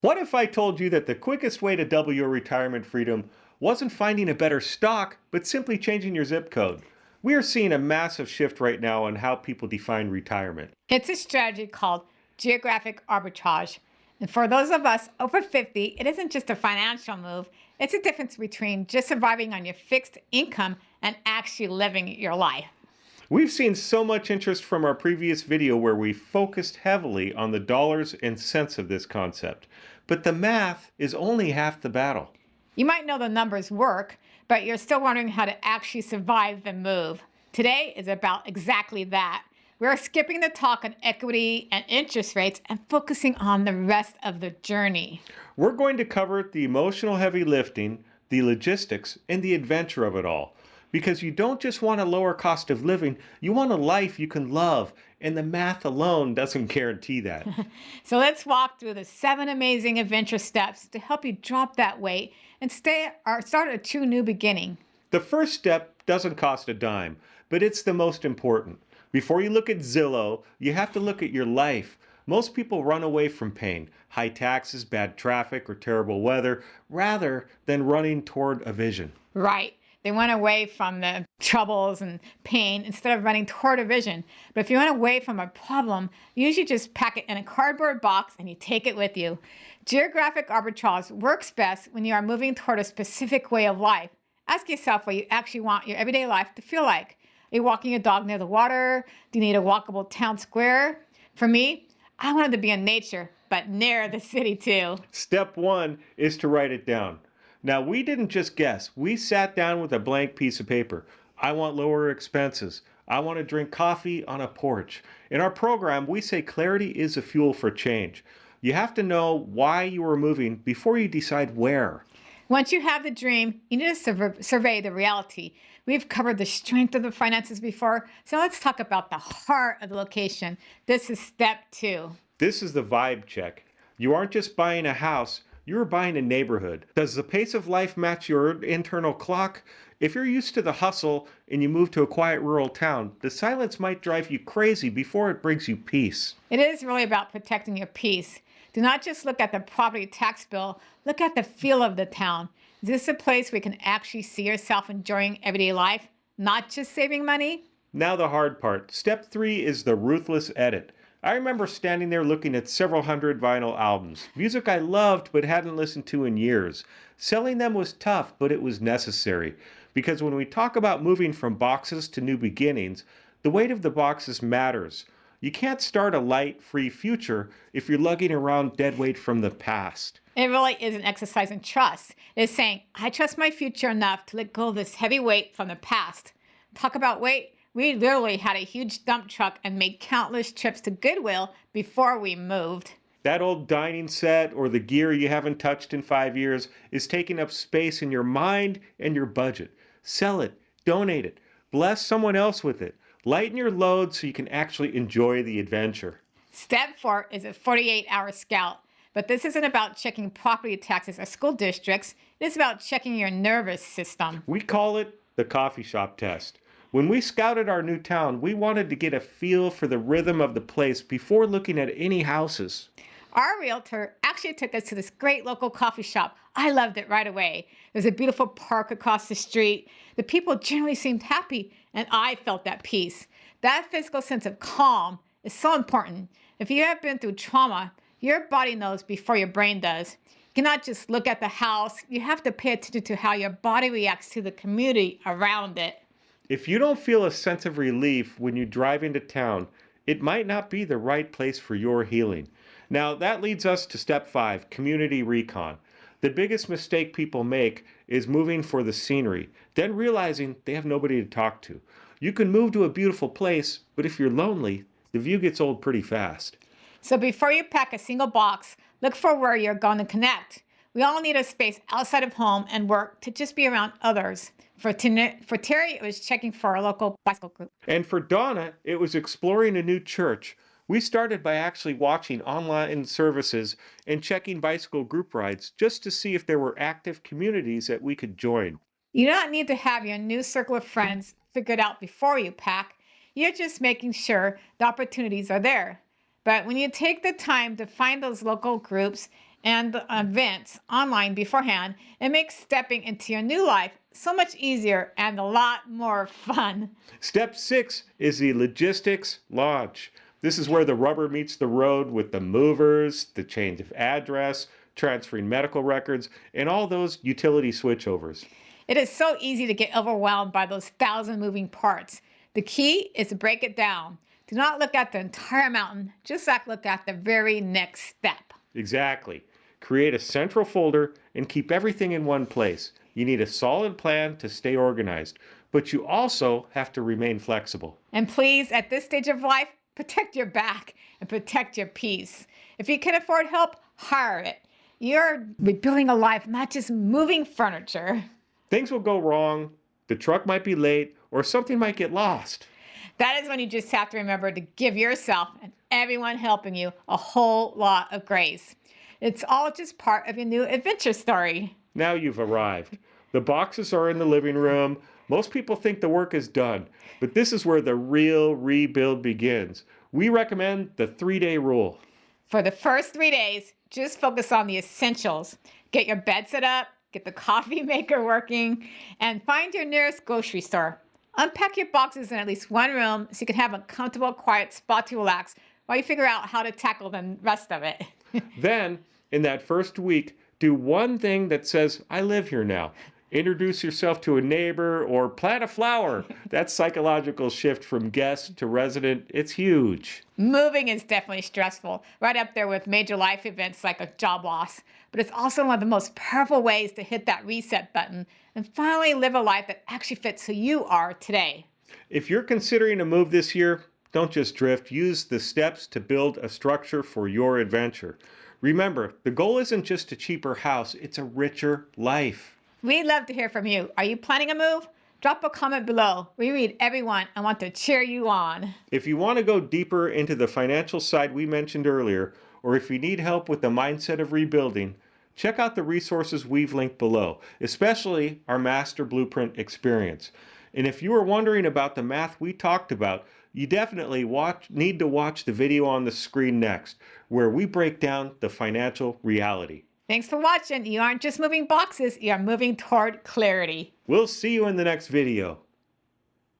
What if I told you that the quickest way to double your retirement freedom wasn't finding a better stock, but simply changing your zip code? We are seeing a massive shift right now on how people define retirement. It's a strategy called geographic arbitrage. And for those of us over 50, it isn't just a financial move, it's a difference between just surviving on your fixed income and actually living your life. We've seen so much interest from our previous video where we focused heavily on the dollars and cents of this concept. But the math is only half the battle. You might know the numbers work, but you're still wondering how to actually survive the move. Today is about exactly that. We're skipping the talk on equity and interest rates and focusing on the rest of the journey. We're going to cover the emotional heavy lifting, the logistics, and the adventure of it all. Because you don't just want a lower cost of living, you want a life you can love, and the math alone doesn't guarantee that. So let's walk through the 7 amazing adventure steps to help you drop that weight and start a true new beginning. The first step doesn't cost a dime, but it's the most important. Before you look at Zillow, you have to look at your life. Most people run away from pain, high taxes, bad traffic, or terrible weather, rather than running toward a vision. Right. They went away from the troubles and pain instead of running toward a vision. But if you went away from a problem, you usually just pack it in a cardboard box and you take it with you. Geographic arbitrage works best when you are moving toward a specific way of life. Ask yourself what you actually want your everyday life to feel like. Are you walking your dog near the water? Do you need a walkable town square? For me, I wanted to be in nature, but near the city too. Step 1 is to write it down. Now, we didn't just guess. We sat down with a blank piece of paper. I want lower expenses. I want to drink coffee on a porch. In our program, we say clarity is a fuel for change. You have to know why you are moving before you decide where. Once you have the dream, you need to survey the reality. We've covered the strength of the finances before, so let's talk about the heart of the location. This is step 2. This is the vibe check. You aren't just buying a house. You're buying a neighborhood. Does the pace of life match your internal clock? If you're used to the hustle and you move to a quiet rural town, the silence might drive you crazy before it brings you peace. It is really about protecting your peace. Do not just look at the property tax bill, look at the feel of the town. Is this a place where you can actually see yourself enjoying everyday life, not just saving money? Now the hard part. Step 3 is the ruthless edit. I remember standing there looking at several hundred vinyl albums, music I loved but hadn't listened to in years. Selling them was tough, but it was necessary. Because when we talk about moving from boxes to new beginnings, the weight of the boxes matters. You can't start a light, free future if you're lugging around dead weight from the past. It really is an exercise in trust. It's saying, I trust my future enough to let go of this heavy weight from the past. Talk about weight. We literally had a huge dump truck and made countless trips to Goodwill before we moved. That old dining set or the gear you haven't touched in 5 years is taking up space in your mind and your budget. Sell it, donate it, bless someone else with it. Lighten your load so you can actually enjoy the adventure. Step 4 is a 48-hour scout. But this isn't about checking property taxes or school districts. It is about checking your nervous system. We call it the coffee shop test. When we scouted our new town, we wanted to get a feel for the rhythm of the place before looking at any houses. Our realtor actually took us to this great local coffee shop. I loved it right away. There's a beautiful park across the street. The people generally seemed happy, and I felt that peace. That physical sense of calm is so important. If you have been through trauma, your body knows before your brain does. You cannot just look at the house. You have to pay attention to how your body reacts to the community around it. If you don't feel a sense of relief when you drive into town, it might not be the right place for your healing. Now, that leads us to step 5, community recon. The biggest mistake people make is moving for the scenery, then realizing they have nobody to talk to. You can move to a beautiful place, but if you're lonely, the view gets old pretty fast. So before you pack a single box, look for where you're going to connect. We all need a space outside of home and work to just be around others. For Terry, it was checking for a local bicycle group. And for Donna, it was exploring a new church. We started by actually watching online services and checking bicycle group rides just to see if there were active communities that we could join. You don't need to have your new circle of friends figured out before you pack. You're just making sure the opportunities are there. But when you take the time to find those local groups, and the events online beforehand, it makes stepping into your new life so much easier and a lot more fun. Step 6 is the logistics launch. This is where the rubber meets the road with the movers, the change of address, transferring medical records, and all those utility switchovers. It is so easy to get overwhelmed by those 1,000 moving parts. The key is to break it down. Do not look at the entire mountain, just look at the very next step. Exactly. Create a central folder and keep everything in one place. You need a solid plan to stay organized, but you also have to remain flexible. And please, at this stage of life, protect your back and protect your peace. If you can afford help, hire it. You're rebuilding a life, not just moving furniture. Things will go wrong, the truck might be late, or something might get lost. That is when you just have to remember to give yourself and everyone helping you a whole lot of grace. It's all just part of your new adventure story. Now you've arrived. The boxes are in the living room. Most people think the work is done, but this is where the real rebuild begins. We recommend the 3-day rule. For the first 3 days, just focus on the essentials. Get your bed set up, get the coffee maker working, and find your nearest grocery store. Unpack your boxes in at least one room so you can have a comfortable, quiet spot to relax while you figure out how to tackle the rest of it. Then, in that first week, do one thing that says, I live here now. Introduce yourself to a neighbor or plant a flower. That psychological shift from guest to resident, it's huge. Moving is definitely stressful, right up there with major life events like a job loss. But it's also one of the most powerful ways to hit that reset button and finally live a life that actually fits who you are today. If you're considering a move this year, don't just drift. Use the steps to build a structure for your adventure. Remember, the goal isn't just a cheaper house, it's a richer life. We'd love to hear from you. Are you planning a move? Drop a comment below. We read everyone and want to cheer you on. If you want to go deeper into the financial side we mentioned earlier, or if you need help with the mindset of rebuilding, check out the resources we've linked below, especially our Master Blueprint experience. And if you are wondering about the math we talked about, you definitely need to watch the video on the screen next, where we break down the financial reality. Thanks for watching. You aren't just moving boxes, you are moving toward clarity. We'll see you in the next video.